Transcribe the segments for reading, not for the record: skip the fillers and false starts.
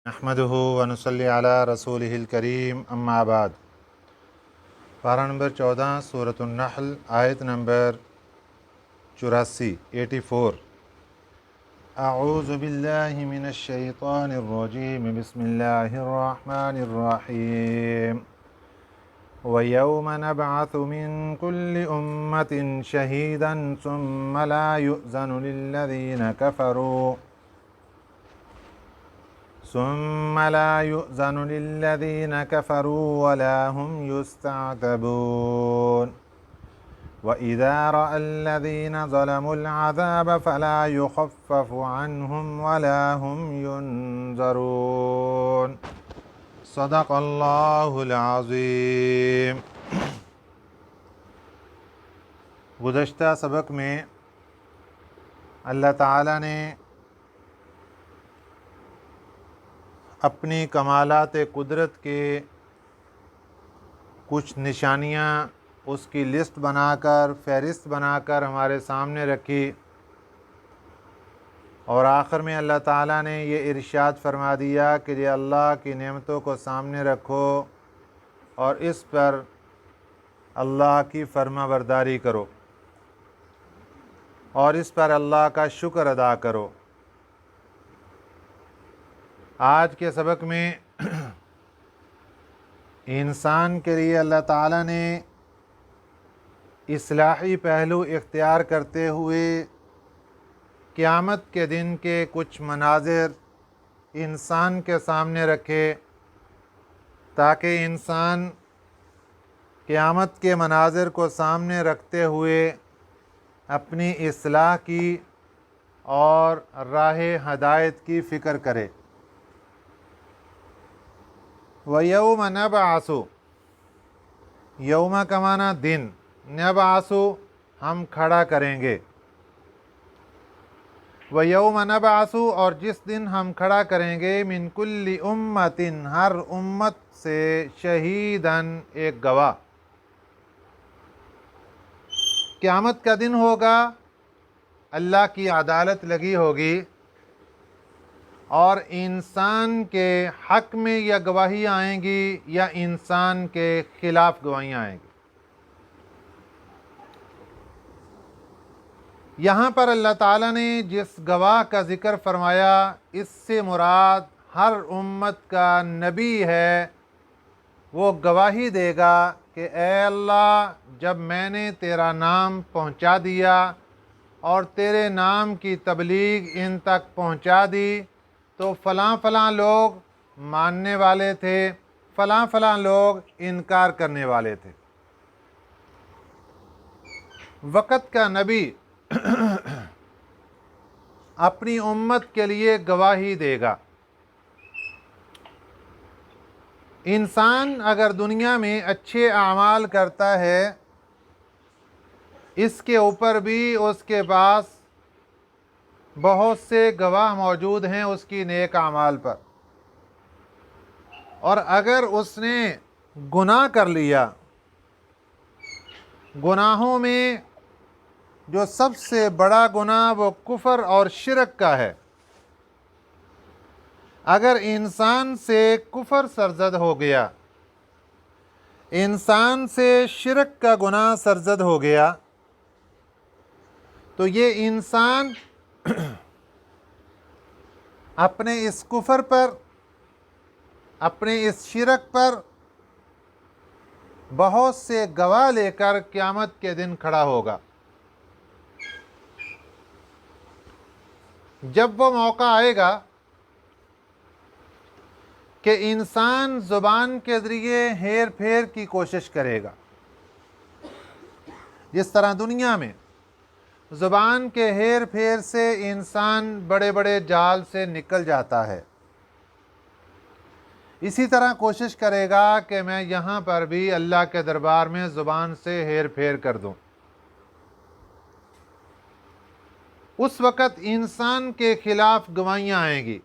نحمدہ ونصلی علی رسولہ الکریم اما بعد۔ پارہ نمبر 14 سورۃ النحل، آیت نمبر 84 اعوذ باللہ من الشیطان الرجیم، بسم اللہ الرحمن الرحیم۔ وَيَوْمَ نَبْعَثُ مِن كُلِّ أُمَّةٍ شَهِيدًا ثُمَّ لَا يُؤْذَنُ لِلَّذِينَ كَفَرُوا وَلَا هُمْ يُسْتَعْتَبُونَ وَإِذَا رَأَى الَّذِينَ ظَلَمُوا الْعَذَابَ فَلَا يُخَفَّفُ عَنْهُمْ وَلَا هُمْ يُنظَرُونَ۔ صدق اللہ العظیم۔ گزشتہ سبق میں اللہ تعالیٰ نے اپنی کمالات قدرت کے کچھ نشانیاں اس کی لسٹ بنا کر، فہرست بنا کر ہمارے سامنے رکھی، اور آخر میں اللہ تعالیٰ نے یہ ارشاد فرما دیا کہ یہ اللہ کی نعمتوں کو سامنے رکھو اور اس پر اللہ کی فرما برداری کرو اور اس پر اللہ کا شکر ادا کرو۔ آج کے سبق میں انسان کے لیے اللہ تعالیٰ نے اصلاحی پہلو اختیار کرتے ہوئے قیامت کے دن کے کچھ مناظر انسان کے سامنے رکھے، تاکہ انسان قیامت کے مناظر کو سامنے رکھتے ہوئے اپنی اصلاح کی اور راہ ہدایت کی فکر کرے۔ وَيَوْمَ نَبْعَثُ، یوم کا معنی دن، نبعث ہم کھڑا کریں گے۔ وَيَوْمَ نَبْعَثُ، اور جس دن ہم کھڑا کریں گے، مِن كُلِّ أُمَّةٍ، ہر امت سے، شہیداً، ایک گواہ۔ قیامت کا دن ہوگا، اللہ کی عدالت لگی ہوگی اور انسان کے حق میں یا گواہیاں آئیں گی یا انسان کے خلاف گواہیاں آئیں گی۔ یہاں پر اللہ تعالیٰ نے جس گواہ کا ذکر فرمایا، اس سے مراد ہر امت کا نبی ہے۔ وہ گواہی دے گا کہ اے اللہ، جب میں نے تیرا نام پہنچا دیا اور تیرے نام کی تبلیغ ان تک پہنچا دی تو فلاں فلاں لوگ ماننے والے تھے، فلاں فلاں لوگ انکار کرنے والے تھے۔ وقت کا نبی اپنی امت کے لیے گواہی دے گا۔ انسان اگر دنیا میں اچھے اعمال کرتا ہے، اس کے اوپر بھی اس کے پاس بہت سے گواہ موجود ہیں اس کی نیک اعمال پر، اور اگر اس نے گناہ کر لیا، گناہوں میں جو سب سے بڑا گناہ وہ کفر اور شرک کا ہے، اگر انسان سے کفر سرزد ہو گیا، انسان سے شرک کا گناہ سرزد ہو گیا، تو یہ انسان اپنے اس کفر پر، اپنے اس شرک پر بہت سے گواہ لے کر قیامت کے دن کھڑا ہوگا۔ جب وہ موقع آئے گا کہ انسان زبان کے ذریعے ہیر پھیر کی کوشش کرے گا، جس طرح دنیا میں زبان کے ہیر پھیر سے انسان بڑے بڑے جال سے نکل جاتا ہے، اسی طرح کوشش کرے گا کہ میں یہاں پر بھی اللہ کے دربار میں زبان سے ہیر پھیر کر دوں۔ اس وقت انسان کے خلاف گواہیاں آئیں گی۔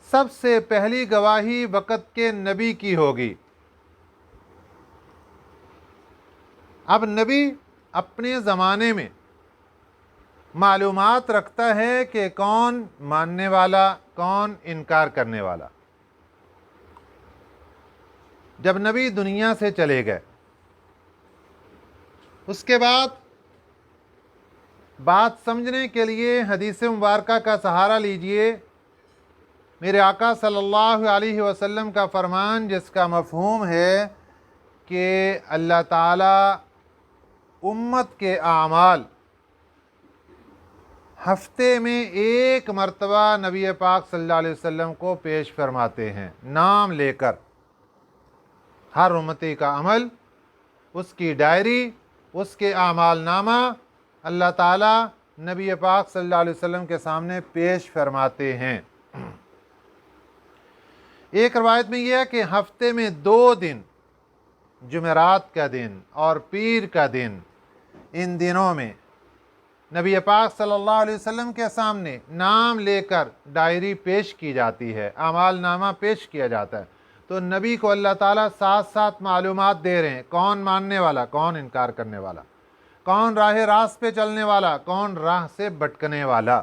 سب سے پہلی گواہی وقت کے نبی کی ہوگی۔ اب نبی اپنے زمانے میں معلومات رکھتا ہے کہ کون ماننے والا، کون انکار کرنے والا۔ جب نبی دنیا سے چلے گئے اس کے بعد بات سمجھنے کے لیے حدیث مبارکہ کا سہارا لیجئے۔ میرے آقا صلی اللہ علیہ وسلم کا فرمان جس کا مفہوم ہے کہ اللہ تعالیٰ امت کے اعمال ہفتے میں ایک مرتبہ نبی پاک صلی اللہ علیہ وسلم کو پیش فرماتے ہیں، نام لے کر۔ ہر امتی کا عمل، اس کی ڈائری، اس کے اعمال نامہ اللہ تعالیٰ نبی پاک صلی اللہ علیہ وسلم کے سامنے پیش فرماتے ہیں۔ ایک روایت میں یہ ہے کہ ہفتے میں 2 دن، جمعرات کا دن اور پیر کا دن، ان دنوں میں نبی پاک صلی اللہ علیہ وسلم کے سامنے نام لے کر ڈائری پیش کی جاتی ہے، اعمال نامہ پیش کیا جاتا ہے۔ تو نبی کو اللہ تعالیٰ ساتھ ساتھ معلومات دے رہے ہیں، کون ماننے والا، کون انکار کرنے والا، کون راہ راست پہ چلنے والا، کون راہ سے بھٹکنے والا۔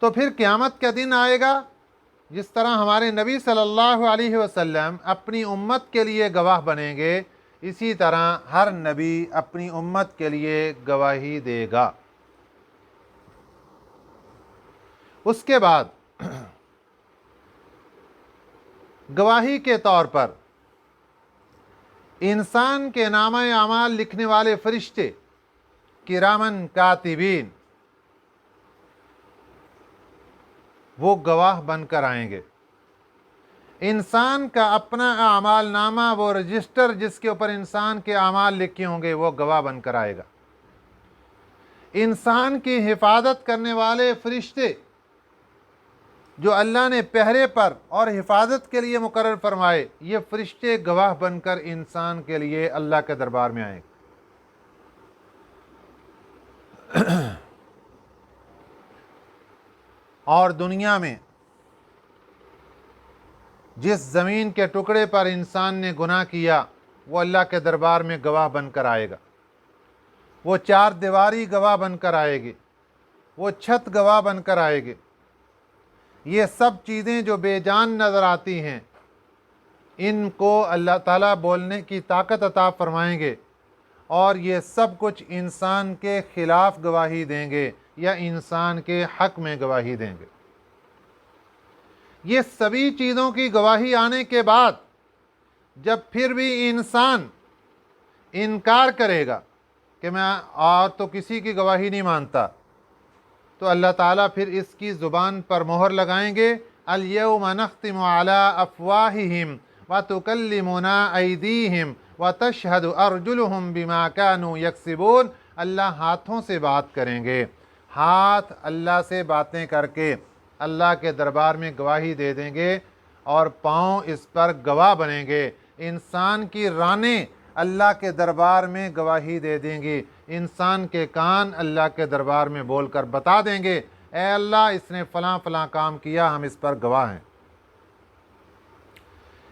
تو پھر قیامت کا دن آئے گا، جس طرح ہمارے نبی صلی اللہ علیہ وسلم اپنی امت کے لیے گواہ بنیں گے، اسی طرح ہر نبی اپنی امت کے لیے گواہی دے گا۔ اس کے بعد گواہی کے طور پر انسان کے نامہ اعمال لکھنے والے فرشتے کرامن کاتبین وہ گواہ بن کر آئیں گے۔ انسان کا اپنا اعمال نامہ، وہ رجسٹر جس کے اوپر انسان کے اعمال لکھے ہوں گے، وہ گواہ بن کر آئے گا۔ انسان کی حفاظت کرنے والے فرشتے جو اللہ نے پہرے پر اور حفاظت کے لیے مقرر فرمائے، یہ فرشتے گواہ بن کر انسان کے لیے اللہ کے دربار میں آئیں گے۔ اور دنیا میں جس زمین کے ٹکڑے پر انسان نے گناہ کیا، وہ اللہ کے دربار میں گواہ بن کر آئے گا۔ وہ 4 دیواری گواہ بن کر آئے گی، وہ چھت گواہ بن کر آئے گی۔ یہ سب چیزیں جو بے جان نظر آتی ہیں، ان کو اللہ تعالیٰ بولنے کی طاقت عطا فرمائیں گے، اور یہ سب کچھ انسان کے خلاف گواہی دیں گے یا انسان کے حق میں گواہی دیں گے۔ یہ سبھی چیزوں کی گواہی آنے کے بعد جب پھر بھی انسان انکار کرے گا کہ میں اور تو کسی کی گواہی نہیں مانتا، تو اللہ تعالیٰ پھر اس کی زبان پر مہر لگائیں گے۔ الیوم نختم علی افواہہم وتکلمنا ایدیہم وتشہد ارجلہم بما کانوا یکسبون۔ اللہ ہاتھوں سے بات کریں گے، ہاتھ اللہ سے باتیں کر کے اللہ کے دربار میں گواہی دے دیں گے، اور پاؤں اس پر گواہ بنیں گے۔ انسان کی رانیں اللہ کے دربار میں گواہی دے دیں گی، انسان کے کان اللہ کے دربار میں بول کر بتا دیں گے، اے اللہ اس نے فلاں فلاں کام کیا، ہم اس پر گواہ ہیں۔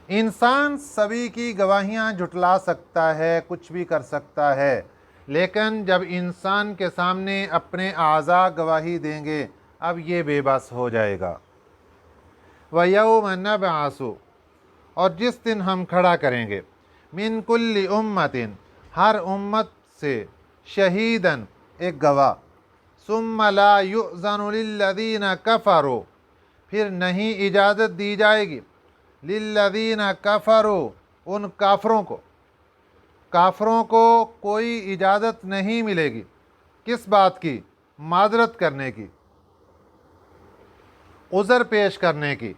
انسان سبھی کی گواہیاں جھٹلا سکتا ہے، کچھ بھی کر سکتا ہے، لیکن جب انسان کے سامنے اپنے اعضاء گواہی دیں گے، اب یہ بے بس ہو جائے گا۔ وَيَوْمَ نَبْعَثُ، اور جس دن ہم کھڑا کریں گے، من کل امت، ہر امت سے، شہیداً، ایک گواہ، ثم لا یؤذن للذین کفروا، پھر نہیں اجازت دی جائے گی، للذین کفروا، ان کافروں کو کوئی اجازت نہیں ملے گی۔ کس بات کی؟ معذرت کرنے کی، عذر پیش کرنے کی،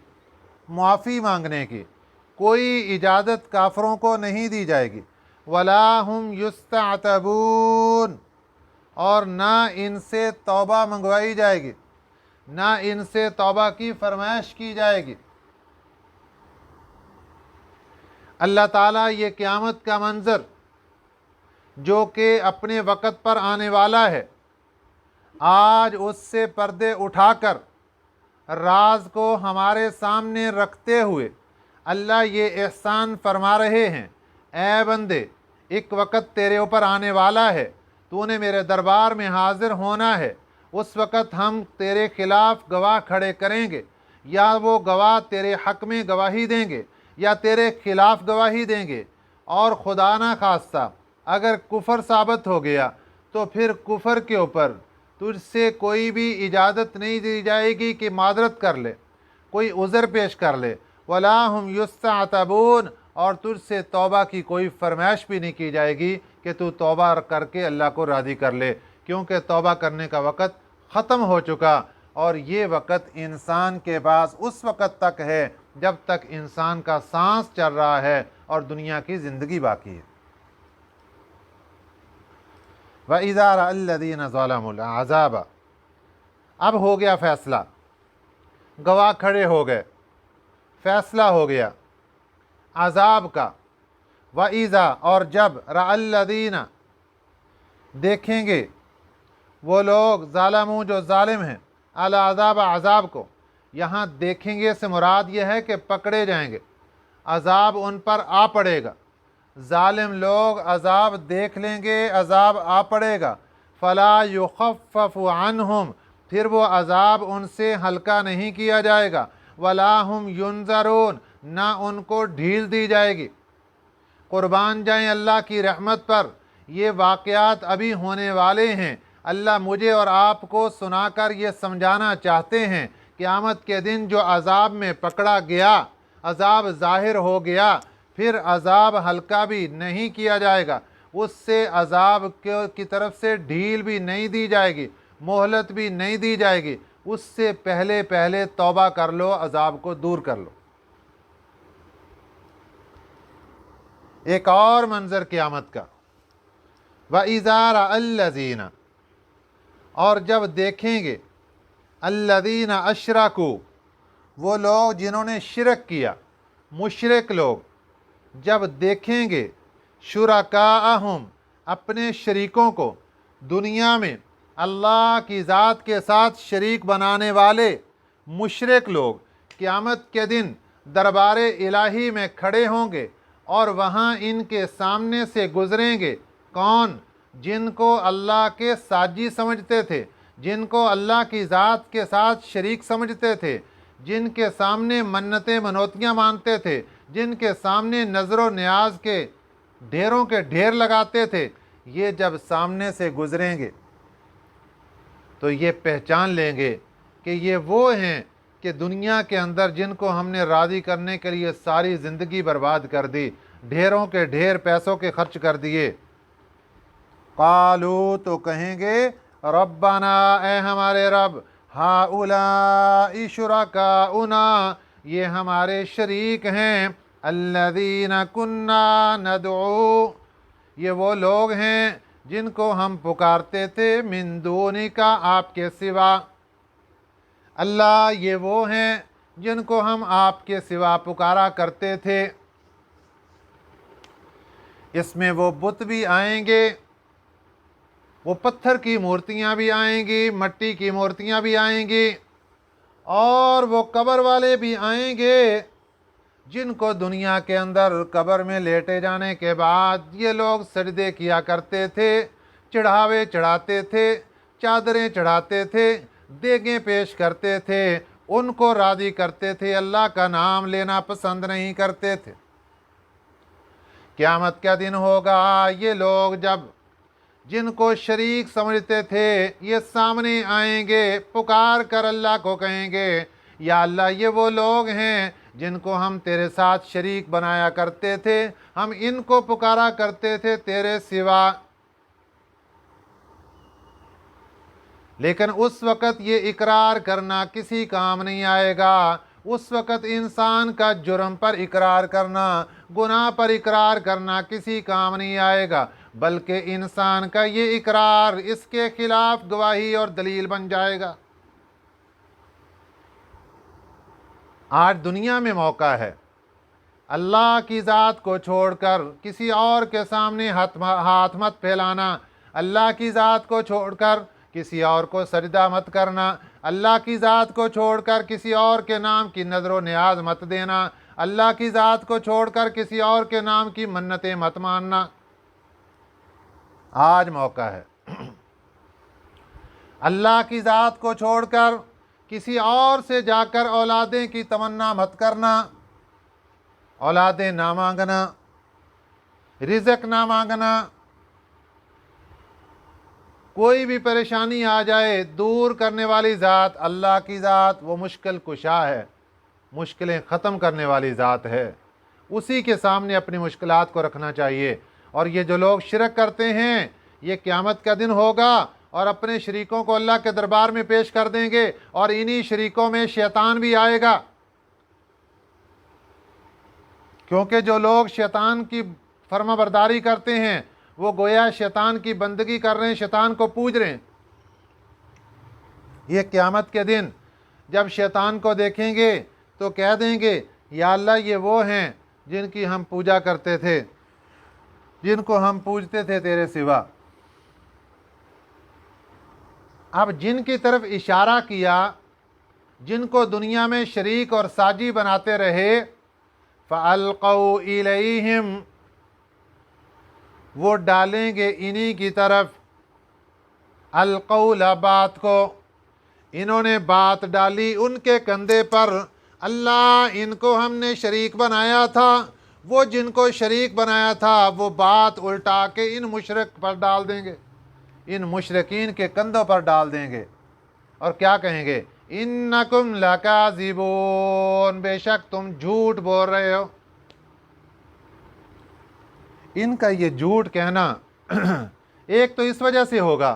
معافی مانگنے کی، کوئی اجازت کافروں کو نہیں دی جائے گی۔ وَلَا هُمْ يُسْتَعْتَبُونَ، اور نہ ان سے توبہ منگوائی جائے گی، نہ ان سے توبہ کی فرمائش کی جائے گی۔ اللہ تعالیٰ یہ قیامت کا منظر جو کہ اپنے وقت پر آنے والا ہے، آج اس سے پردے اٹھا کر راز کو ہمارے سامنے رکھتے ہوئے اللہ یہ احسان فرما رہے ہیں، اے بندے، ایک وقت تیرے اوپر آنے والا ہے، تو نے میرے دربار میں حاضر ہونا ہے، उस वक़्त हम तेरे खिलाफ़ गवाह खड़े करेंगे, या वो गवाह तेरे हक़ में गवाही देंगे या तेरे खिलाफ़ गवाही देंगे। और खुदा ना खास्ता अगर कुफ़र साबित हो गया तो फिर कुफ़र के ऊपर तुझसे कोई भी इजाज़त नहीं दी जाएगी कि मादरत कर ले, कोई उज़र पेश कर ले। वला हुम युस्तअतबून, और तुझसे तौबा की कोई फरमाइश भी नहीं की जाएगी कि तू तौबा करके अल्लाह को राज़ी कर ले, क्योंकि तौबा करने का वक़्त ख़त्म हो चुका। और ये वक़्त इंसान के पास उस वक़्त तक है जब तक इंसान का सांस चल रहा है और दुनिया की ज़िंदगी बाकी है। वइज़ा रअल्लज़ीना ज़लमुल अज़ाब, अब हो गया फ़ैसला, गवाह खड़े हो गए, फ़ैसला हो गया अज़ाब का। वइज़ा, और जब रअल्लज़ीना, देखेंगे वो लोग, ज़ालमू, जो ज़ालिम हैं, अल अज़ाब, अज़ाब को। यहाँ देखेंगे से मुराद ये है कि पकड़े जाएंगे, अज़ाब उन पर आ पड़ेगा। ज़ालिम लोग अज़ाब देख लेंगे, अज़ाब आ पड़ेगा। फ़ला युख़फ़फ़ु अन्हुम, फिर वो अज़ाब उनसे हल्का नहीं किया जाएगा। वला हुम युनज़रून, ना उनको ढील दी जाएगी। कुर्बान जाएं अल्लाह की रहमत पर, ये वाक़यात अभी होने वाले हैं। अल्लाह मुझे और आपको सुनाकर ये समझाना चाहते हैं, क़यामत के दिन जो अज़ाब में पकड़ा गया, अज़ाब ज़ाहिर हो गया, फिर अज़ाब हल्का भी नहीं किया जाएगा, उससे अज़ाब की तरफ से ढील भी नहीं दी जाएगी, मोहलत भी नहीं दी जाएगी। उससे पहले पहले तौबा कर लो, अज़ाब को दूर कर लो। एक और मंज़र क़यामत का, वइज़ा रअल्लज़ीना, और जब देखेंगे अल्लज़ीना अशरकू, वो लोग जिन्होंने शिरक किया, मुशरिक लोग, जब देखेंगे शुरकाअहुम, अपने शरीकों को, दुनिया में अल्लाह की ज़ात के साथ शरीक बनाने वाले मुशरिक लोग क़यामत के दिन दरबारे इलाही में खड़े होंगे और वहाँ इनके सामने से गुज़रेंगे। कौन? जिनको अल्लाह के साजी समझते थे, जिनको अल्लाह की ज़ात के साथ शरीक समझते थे, जिनके सामने मन्नतें मनोतियाँ मानते थे, जिनके सामने नज़र न्याज के ढेरों के ढेर लगाते थे, ये जब सामने से गुज़रेंगे तो ये पहचान लेंगे कि ये वो हैं कि दुनिया के अंदर जिनको हमने राज़ी करने के लिए सारी ज़िंदगी बर्बाद कर दी, ढेरों के ढेर पैसों के खर्च कर दिए। क़ालू, तो कहेंगे, रब्बना, ए हमारे रब, हाउलाई शुरकाउना, ये हमारे शरीक हैं, अल्लज़ीना कुन्ना नदऊ, ये वो लोग हैं जिनको हम पुकारते थे, मिन दूनिका, आपके सिवा। अल्लाह, ये वो हैं जिनको हम आपके सिवा पुकारा करते थे। इसमें वो बुत भी आएंगे, वो पत्थर की मूर्तियाँ भी आएंगी, मट्टी की मूर्तियाँ भी आएंगी, और वो कब्र वाले भी आएंगे, जिनको दुनिया के अंदर कब्र में लेटे जाने के बाद ये लोग सजदे किया करते थे, चढ़ावे चढ़ाते थे, चादरें चढ़ाते थे, देगें पेश करते थे, उनको राज़ी करते थे, अल्लाह का नाम लेना पसंद नहीं करते थे। क़यामत का दिन होगा, ये लोग जब जिनको शरीक समझते थे ये सामने आएंगे, पुकार कर अल्लाह को कहेंगे, या अल्लाह, ये वो लोग हैं जिनको हम तेरे साथ शरीक बनाया करते थे, हम इनको पुकारा करते थे तेरे सिवा। लेकिन उस वक़्त ये इकरार करना किसी काम नहीं आएगा। उस वक़्त इंसान का जुर्म पर इकरार करना, गुनाह पर इकरार करना किसी काम नहीं आएगा, बल्कि इंसान का ये इकरार इसके खिलाफ गवाही और दलील बन जाएगा। आज दुनिया में मौका है, अल्लाह की ज़ात को छोड़कर किसी और के सामने हाथ मत फैलाना, अल्लाह की ज़ात को छोड़कर किसी और को सजदा मत करना, अल्लाह की ज़ात को छोड़कर किसी और के नाम की नज़र न्याज मत देना, अल्लाह की ज़ात को छोड़कर किसी और के नाम की मन्नतें मत मानना। आज मौका है। अल्लाह की ज़ात को छोड़कर किसी और से जाकर औलादें की तमन्ना मत करना, औलादें ना मांगना, रिज़्क ना मांगना। कोई भी परेशानी आ जाए, दूर करने वाली ज़ात अल्लाह की ज़ात वो मुश्किल कुशा है, मुश्किलें ख़त्म करने वाली ज़ात है। उसी के सामने अपनी मुश्किलात को रखना चाहिए। और ये जो लोग शिरक करते हैं, ये क़यामत का दिन होगा और अपने शरीकों को अल्लाह के दरबार में पेश कर देंगे, और इन्हीं शरीकों में शैतान भी आएगा। क्योंकि जो लोग शैतान की फर्माबरदारी करते हैं, वो गोया शैतान की बंदगी कर रहे हैं, शैतान को पूज रहे हैं। ये क़यामत के दिन जब शैतान को देखेंगे तो कह देंगे, या अल्लाह ये वो हैं जिनकी हम पूजा करते थे, जिनको हम पूजते थे तेरे सिवा। अब जिनकी तरफ इशारा किया, जिनको दुनिया में शरीक और साजी बनाते रहे, फ़अल्क़ौ इलैहिम, वो डालेंगे इन्हीं की तरफ, अलक़ौला, बात को। इन्होंने बात डाली उनके कंधे पर, अल्लाह इनको हमने शरीक बनाया था। वो जिनको शरीक बनाया था वो बात उल्टा के इन मुशरिक पर डाल देंगे, इन मुशरिकीन के कंधों पर डाल देंगे। और क्या कहेंगे, इन्नकुम लकाज़िबून, बेशक तुम झूठ बोल रहे हो। इनका ये झूठ कहना एक तो इस वजह से होगा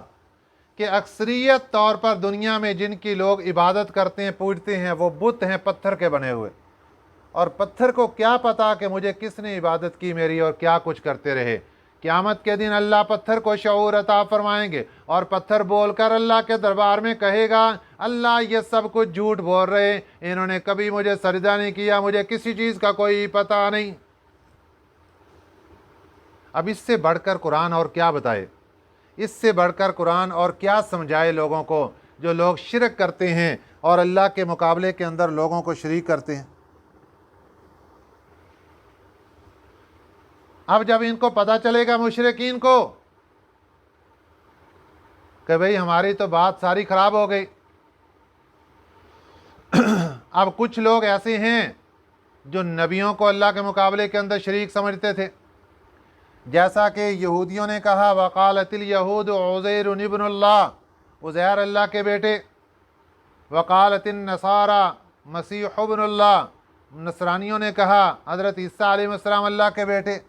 कि अक्सरियत तौर पर दुनिया में जिनकी लोग इबादत करते हैं, पूजते हैं, वो बुत हैं पत्थर के बने हुए। और पत्थर को क्या पता कि मुझे किसने इबादत की मेरी, और क्या कुछ करते रहे। क़यामत के दिन अल्लाह पत्थर को शऊर अता फरमाएंगे, और पत्थर बोलकर अल्लाह के दरबार में कहेगा, अल्लाह ये सब कुछ झूठ बोल रहे, इन्होंने कभी मुझे सजदा नहीं किया, मुझे किसी चीज़ का कोई पता नहीं। अब इससे बढ़कर कुरान और क्या बताए, इससे बढ़कर कुरान और क्या समझाए लोगों को, जो लोग शिरक करते हैं और अल्लाह के मुकाबले के अंदर लोगों को शरीक करते हैं। अब जब इनको पता चलेगा मुशरिकीन को कि भाई हमारी तो बात सारी खराब हो गई। अब कुछ लोग ऐसे हैं जो नबियों को अल्लाह के मुकाबले के अंदर शरीक समझते थे, जैसा कि यहूदियों ने कहा, वक़ालतिल यहूद उज़ैर इब्नुल्लाह, उज़ैर अल्लाह के बेटे। वक़ालतिन नसारा मसीह इब्नुल्लाह, नसरानियों ने कहा हज़रत ईसा अलैहिस्सलाम अल्लाह के बेटे।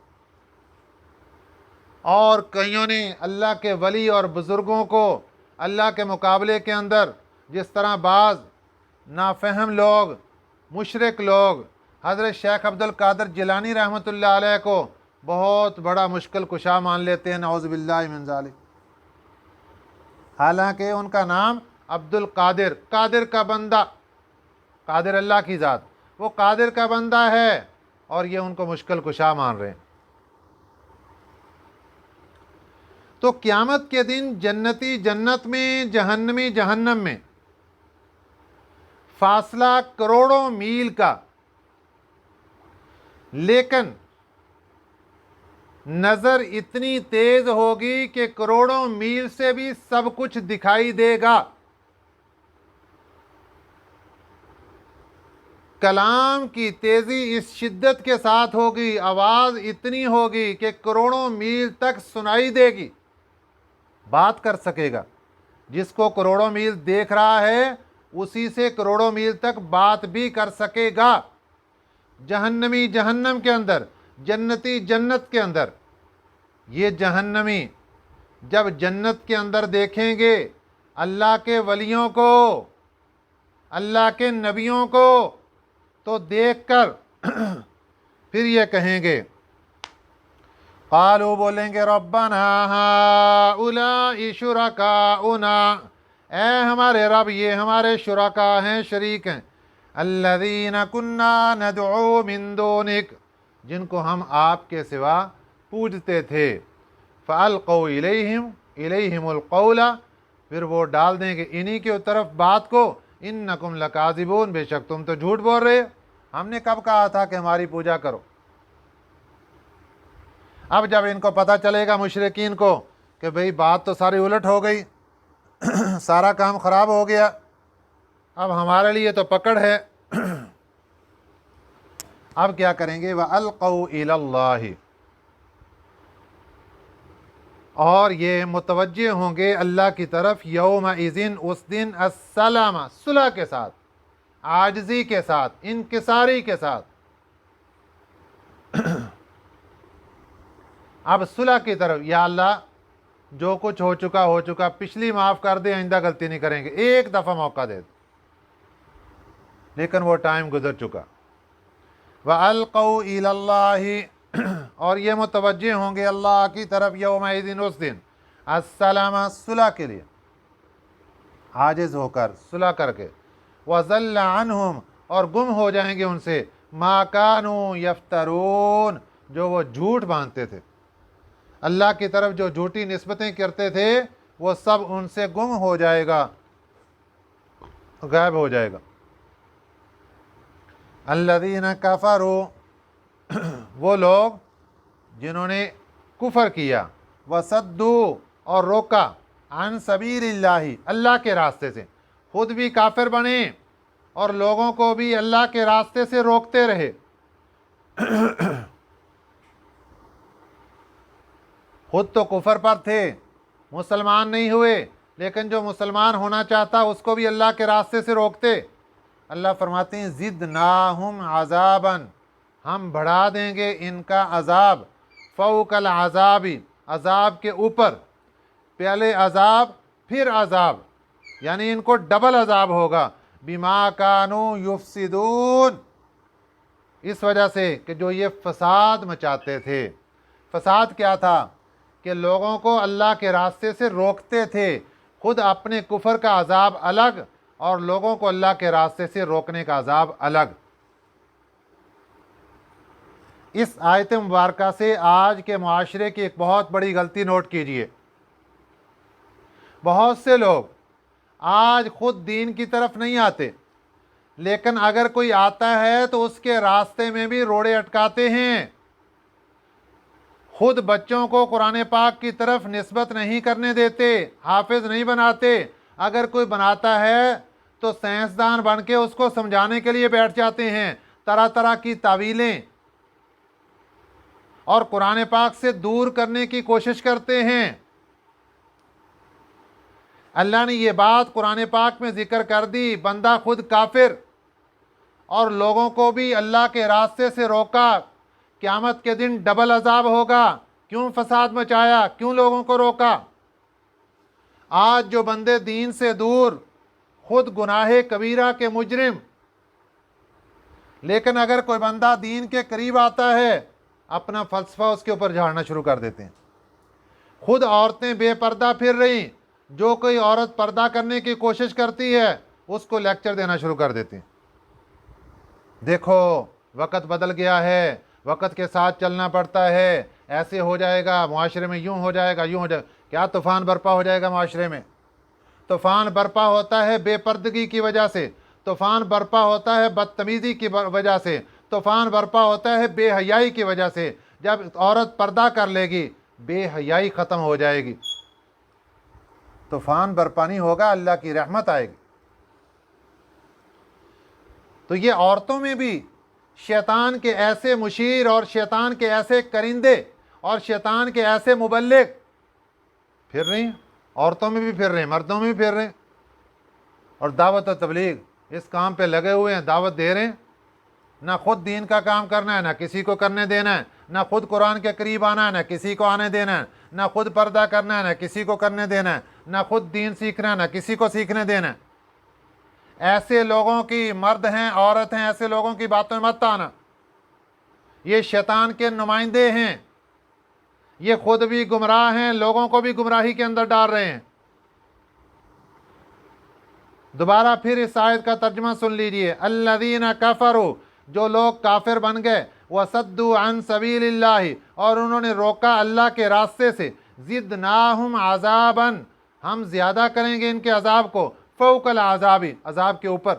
और कईयों ने अल्लाह के वली और बुज़ुर्गों को अल्लाह के मुकाबले के अंदर, जिस तरह बाज़ नाफहम लोग, मुशरिक लोग हज़रत शेख अब्दुल कादिर जिलानी रहमतुल्लाह अलैह को बहुत बड़ा मुश्किल कुशा मान लेते हैं, नऊज़ु बिल्लाहि मिन ज़ालिक। हालांकि उनका नाम अब्दुल कादिर, कादिर का बंदा, कादिर अल्लाह की ज़ात, वो कादिर का बंदा है, और ये उनको मुश्किल कुशा मान रहे हैं। तो क़यामत के दिन जन्नती जन्नत में, जहन्नमी जहन्नम में फासला करोड़ों मील का, लेकिन नज़र इतनी तेज होगी कि करोड़ों मील से भी सब कुछ दिखाई देगा। कलाम की तेज़ी इस शिद्दत के साथ होगी, आवाज़ इतनी होगी कि करोड़ों मील तक सुनाई देगी, बात कर सकेगा। जिसको करोड़ों मील देख रहा है उसी से करोड़ों मील तक बात भी कर सकेगा। जहन्नमी जहन्नम के अंदर, जन्नती जन्नत के अंदर। ये जहन्नमी जब जन्नत के अंदर देखेंगे अल्लाह के वलियों को, अल्लाह के नबियों को, तो देखकर फिर ये कहेंगे, क़ालू, बोलेंगे, रब्बना हाउलाई शुरकाउना, ए हमारे रब ये हमारे शुरका हैं, शरीक हैं, अल्लज़ीना कुन्ना नदउ मिन दूनिक, जिनको हम आपके सिवा पूजते थे। फ़अल्क़ौ इलैहिमुल क़ौला, फिर वो डाल देंगे इन्हीं की तरफ बात को, इन्नकुम लकाज़िबून, बेशक तुम तो झूठ बोल रहे हो, हमने कब कहा था कि हमारी पूजा करो। अब जब इनको पता चलेगा मुशरिकीन को कि भाई बात तो सारी उलट हो गई, سارا کام خراب ہو گیا، اب ہمارے لیے تو پکڑ ہے، اب کیا کریں گے؟ وَأَلْقَوْا إِلَى اللَّهِ، اور یہ متوجہ ہوں گے اللہ کی طرف، یومئذ، اس دن، السلام، صلح کے ساتھ، عاجزی کے ساتھ، انکساری کے ساتھ، اب صلح کی طرف، یا اللہ جو کچھ ہو چکا، پچھلی معاف کر دے، آئندہ غلطی نہیں کریں گے، ایک دفعہ موقع دے دے، لیکن وہ ٹائم گزر چکا۔ وَأَلْقَوْا إِلَى اللَّهِ، اور یہ متوجہ ہوں گے اللہ کی طرف، یومئذ، اس دن، السلام، صلح کے لیے، عاجز ہو کر، صلح کر کے، وَضَلَّ عَنْهُمْ، اور گم ہو جائیں گے ان سے، مَا كَانُوا يَفْتَرُونَ، جو وہ جھوٹ باندھتے تھے، اللہ کی طرف جو جھوٹی نسبتیں کرتے تھے، وہ سب ان سے گم ہو جائے گا، غائب ہو جائے گا۔ الذین کفروا، وہ لوگ جنہوں نے کفر کیا، وصدوا، اور روکا، عن سبیل اللہ، اللہ کے راستے سے، خود بھی کافر بنے اور لوگوں کو بھی اللہ کے راستے سے روکتے رہے، خود تو کفر پر تھے، مسلمان نہیں ہوئے، لیکن جو مسلمان ہونا چاہتا اس کو بھی اللہ کے راستے سے روکتے۔ اللہ فرماتے ہیں زدناہم عذابا، ہم بڑھا دیں گے ان کا عذاب، فوق العذاب، عذاب کے اوپر، پہلے عذاب پھر عذاب، یعنی ان کو ڈبل عذاب ہوگا، بما کانوا یفسدون، اس وجہ سے کہ جو یہ فساد مچاتے تھے۔ فساد کیا تھا؟ کہ لوگوں کو اللہ کے راستے سے روکتے تھے، خود اپنے کفر کا عذاب الگ اور لوگوں کو اللہ کے راستے سے روکنے کا عذاب الگ۔ اس آیت مبارکہ سے آج کے معاشرے کی ایک بہت بڑی غلطی نوٹ کیجئے۔ بہت سے لوگ آج خود دین کی طرف نہیں آتے، لیکن اگر کوئی آتا ہے تو اس کے راستے میں بھی روڑے اٹکاتے ہیں، خود بچوں کو قرآن پاک کی طرف نسبت نہیں کرنے دیتے، حافظ نہیں بناتے، اگر کوئی بناتا ہے تو سائنسدان بن کے اس کو سمجھانے کے لیے بیٹھ جاتے ہیں، طرح طرح کی تعویلیں، اور قرآن پاک سے دور کرنے کی کوشش کرتے ہیں۔ اللہ نے یہ بات قرآن پاک میں ذکر کر دی، بندہ خود کافر اور لوگوں کو بھی اللہ کے راستے سے روکا، قیامت کے دن ڈبل عذاب ہوگا۔ کیوں فساد مچایا؟ کیوں لوگوں کو روکا؟ آج جو بندے دین سے دور، خود گناہ کبیرہ کے مجرم، لیکن اگر کوئی بندہ دین کے قریب آتا ہے، اپنا فلسفہ اس کے اوپر جھاڑنا شروع کر دیتے ہیں۔ خود عورتیں بے پردہ پھر رہی، جو کوئی عورت پردہ کرنے کی کوشش کرتی ہے اس کو لیکچر دینا شروع کر دیتے ہیں۔ دیکھو وقت بدل گیا ہے، وقت کے ساتھ چلنا پڑتا ہے، ایسے ہو جائے گا معاشرے میں، یوں ہو جائے گا، یوں ہو جائے گا۔ کیا طوفان برپا ہو جائے گا معاشرے میں؟ طوفان برپا ہوتا ہے بے پردگی کی وجہ سے، طوفان برپا ہوتا ہے بدتمیزی کی وجہ سے، طوفان برپا ہوتا ہے بے حیائی کی وجہ سے۔ جب عورت پردہ کر لے گی، بے حیائی ختم ہو جائے گی، طوفان برپا نہیں ہوگا، اللہ کی رحمت آئے گی۔ تو یہ عورتوں میں بھی شیطان کے ایسے مشیر اور شیطان کے ایسے کرندے اور شیطان کے ایسے مبلغ پھر رہے ہیں، عورتوں میں بھی پھر رہے ہیں، مردوں میں بھی پھر رہے ہیں، اور دعوت و تبلیغ اس کام پہ لگے ہوئے ہیں، دعوت دے رہے ہیں۔ نہ خود دین کا کام کرنا ہے، نہ کسی کو کرنے دینا ہے، نہ خود قرآن کے قریب آنا ہے، نہ کسی کو آنے دینا ہے، نہ خود پردہ کرنا ہے، نہ کسی کو کرنے دینا ہے، نہ خود دین سیکھنا ہے، نہ کسی کو سیکھنے دینا ہے۔ ایسے لوگوں کی، مرد ہیں عورت ہیں، ایسے لوگوں کی باتوں میں مت آنا، یہ شیطان کے نمائندے ہیں، یہ خود بھی گمراہ ہیں، لوگوں کو بھی گمراہی کے اندر ڈال رہے ہیں۔ دوبارہ پھر اس آیت کا ترجمہ سن لیجئے، الذین کفروا، جو لوگ کافر بن گئے، وصدوا عن سبیل اللہ، اور انہوں نے روکا اللہ کے راستے سے، زدناہم عذابا، ہم زیادہ کریں گے ان کے عذاب کو، فوق العذاب، عذاب کے اوپر،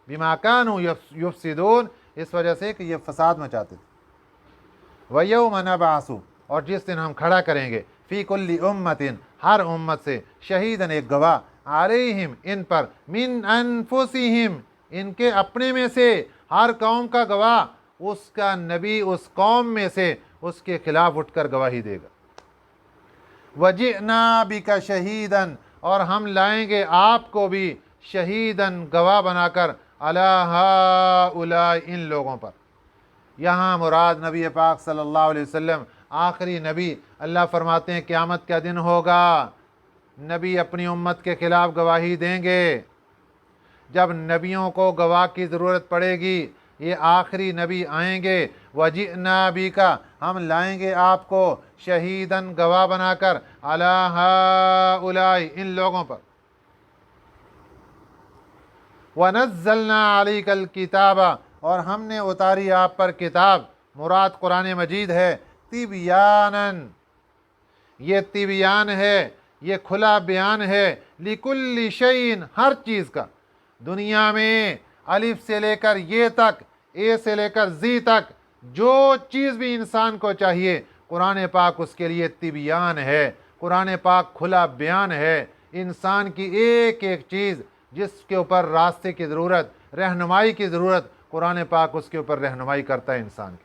بما کانوا یفسدون، اس وجہ سے کہ یہ فساد مچاتے تھے۔ وَيَوْمَ نَبْعَثُ، اور جس دن ہم کھڑا کریں گے، فی کل امت، ہر امت سے، شہیدن، ایک گواہ، अलैहिम इन पर, मिन अनफुसिहिम इनके अपने में से, हर कौम का गवाह उसका नबी उस कौम में से उसके खिलाफ उठकर गवाही देगा। वजिअना बिका शहीदन और हम लाएंगे आपको भी शहीदन गवाह बनाकर, अला हाउलाई इन लोगों पर। यहाँ मुराद नबी पाक सल्लल्लाहु अलैहि वसल्लम आखिरी नबी। अल्लाह फरमाते हैं क़यामत का दिन होगा, नबी अपनी उम्मत के खिलाफ गवाही देंगे। जब नबियों को गवाह की ज़रूरत पड़ेगी, ये आखिरी नबी आएंगे। वजिअना बिका हम लाएंगे आपको शहीदन गवाह बनाकर, अला हाउलाई इन लोगों पर। वनज़्ज़लना अलैकल किताबा और हमने उतारी आप पर किताब, मुराद कुरान मजीद है। तिबयानन ये तिबयान है, ये खुला बयान है, लिकुल्लि शैइन हर चीज़ का। दुनिया में अलिफ से लेकर ये तक, ए से लेकर जी तक, जो चीज़ भी इंसान को चाहिए कुरान पाक उसके लिए तिबयान है। कुरान पाक खुला बयान है। इंसान की एक एक चीज़ जिसके ऊपर रास्ते की ज़रूरत, रहनुमाई की ज़रूरत, कुरान पाक उसके ऊपर रहनुमाई करता है इंसान की।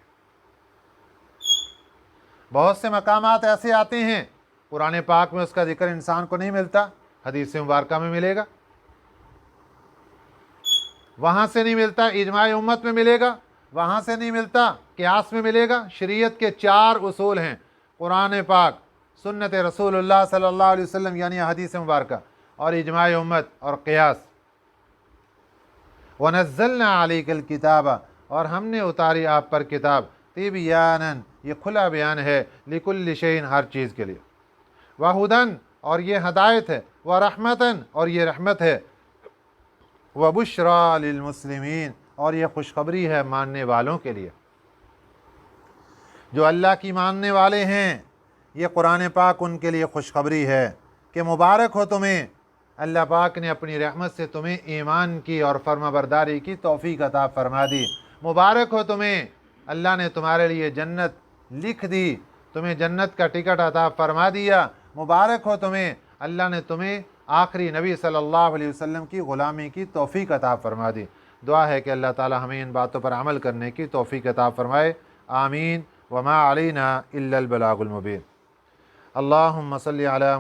बहुत से मकामात ऐसे आते हैं कुरान पाक में उसका जिक्र इंसान को नहीं मिलता, हदीस मुबारक में मिलेगा, वहाँ से नहीं मिलता, इजमाए उम्मत में मिलेगा, वहाँ से नहीं मिलता, क़ियास में मिलेगा। शरीयत के 4 उसूल हैं, कुरान पाक, सुन्नत रसूलुल्लाह सल्लल्लाहु अलैहि वसल्लम यानी हदीस मुबारक, और इजमाए उम्मत और क़ियास। वनज़्ज़लना अलैकल किताबा और हमने उतारी आप पर किताब, तिबयानन ये खुला बयान है, लिकुल्लि शैइन हर चीज़ के लिए, वहुदन और ये हदायत है, व रहमतन और ये रहमत है, व बुश्रा लिलमुस्लिमीन और ये खुशखबरी है मानने वालों के लिए। जो अल्लाह की मानने वाले हैं, ये कुरान पाक उनके लिए खुशखबरी है कि मुबारक हो तुम्हें, अल्लाह पाक ने अपनी रहमत से तुम्हें ईमान की और फर्माबरदारी की तौफीक अता फरमा दी। मुबारक हो तुम्हें, अल्लाह ने तुम्हारे लिए जन्नत लिख दी, तुम्हें जन्नत का टिकट अता फरमा दिया। मुबारक हो तुम्हें, अल्लाह ने तुम्हें आखिरी नबी सल्लल्लाहु अलैहि वसल्लम की ग़ुलामी की तौफीक अता फरमा दी। दुआ है कि अल्लाह ताला हमें इन बातों पर अमल करने की तौफीक अता फरमाए। आमीन। वमा अलैना इल्लल बलागुल मुबीन। अल्लाहुम्मा सल्लि अला